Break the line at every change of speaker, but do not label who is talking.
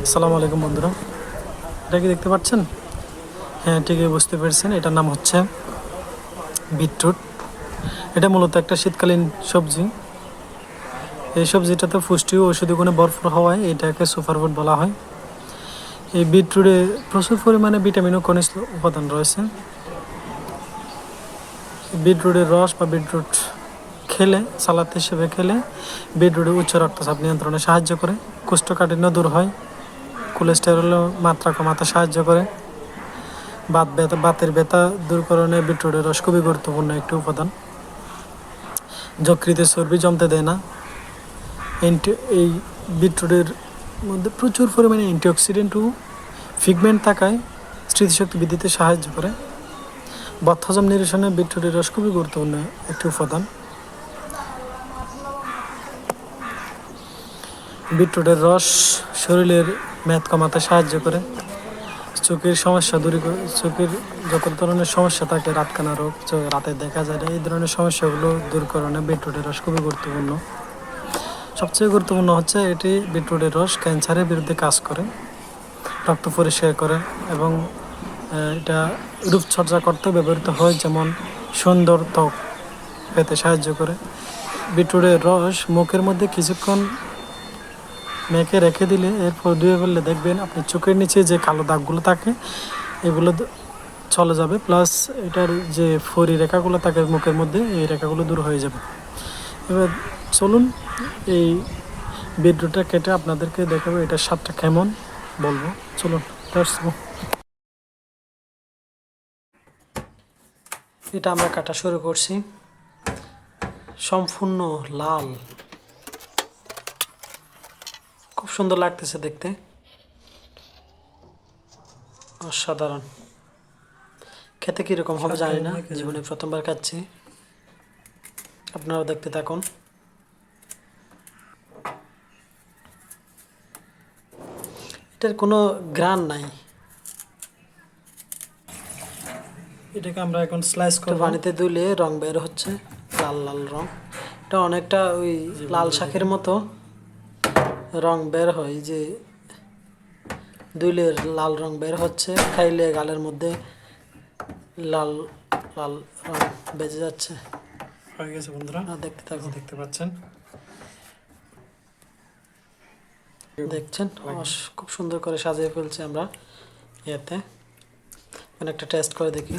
আসসালামু আলাইকুম বন্ধুরা, এটা কি দেখতে পাচ্ছেন? হ্যাঁ, ঠিকই বুঝতে পেরেছেন, এটার নাম হচ্ছে বিটরুট। এটা মূলত একটা শীতকালীন সবজি। এই সবজিটাতে পুষ্টি ও ঔষধি গুণে ভরপুর হওয়ায় এটাকে সুপারফুড বলা হয়। এই বিটরুটে প্রচুর পরিমাণে ভিটামিন ও খনিজ উপাদান রয়েছে। বিটরুটের রস বা বিটরুট খেলে, সালাদ হিসেবে খেলে, বিটরুটে উচ্চ রক্তচাপ নিয়ন্ত্রণে সাহায্য করে, কোষ্ঠকাঠিন্য দূর হয়, কোলেস্টেরলের মাত্রা কমাতে সাহায্য করে, বাতের ব্যথা দূরকরণে বিটরুটের রস খুবই গুরুত্বপূর্ণ একটি উপাদান। যকৃতে চর্বি জমতে দেয় না। এই বিটরুটের মধ্যে প্রচুর পরিমাণে অ্যান্টিঅক্সিডেন্ট ও পিগমেন্ট থাকায় স্মৃতিশক্তি বৃদ্ধিতে সাহায্য করে। বদহজম নিরসনে বিটরুটের রস খুবই গুরুত্বপূর্ণ একটি উপাদান। বিটরুটের রস শরীরের মেদ কমাতে সাহায্য করে, চোখের সমস্যা দূর করে, চোখের যত ধরনের সমস্যা থাকে, রাতকানা রোগ রাতে দেখা যায় না, এই ধরনের সমস্যাগুলো দূরকরণে বিটরুটের রস খুবই গুরুত্বপূর্ণ। সবচেয়ে গুরুত্বপূর্ণ হচ্ছে এটি বিটরুটের রস ক্যান্সারের বিরুদ্ধে কাজ করে, রক্ত পরিষ্কার করে এবং এটা রূপচর্চা করতে ব্যবহৃত হয়, যেমন সুন্দর ত্বক পেতে সাহায্য করে। বিটরুটের রস মুখের মধ্যে কিছুক্ষণ মেখে রেখে দিলে, এরপর ধুয়ে ফেললে দেখবেন আপনি চোখের নিচে যে কালো দাগগুলো থাকে এগুলো চলে যাবে, প্লাস এটার যে ফরি রেখাগুলো থাকে মুখের মধ্যে, এই রেখাগুলো দূর হয়ে যাবে। এবার চলুন এই বিটরুটটা কেটে আপনাদেরকে দেখাবো এটার স্বাদটা কেমন, বলবো। চলুন, এটা আমরা কাটা শুরু করছি। সম্পূর্ণ লাল, খুব সুন্দর লাগতেছে দেখতে, অসাধারণ। খেতে কীরকম হবে জানি না, জীবনে প্রথমবার খাচ্ছি। আপনারাও দেখতে থাকুন। এটার কোনো গ্রান নাই। এটাকে আমরা এখন স্লাইস করে পানিতে ধুলে রং বের হচ্ছে, লাল লাল রং। এটা অনেকটা ওই লাল শাকের মতো রং বের হয়, যে ধুলে লাল রং বের হচ্ছে, খাইলে গালের মধ্যে লাল লাল রং বেজে যাচ্ছে। হয়ে গেছে বন্ধুরা, দেখতে থাকুন। দেখতে পাচ্ছেন, দেখছেন খুব সুন্দর করে সাজিয়ে ফেলছি আমরা। এতে একটা টেস্ট করে দেখি।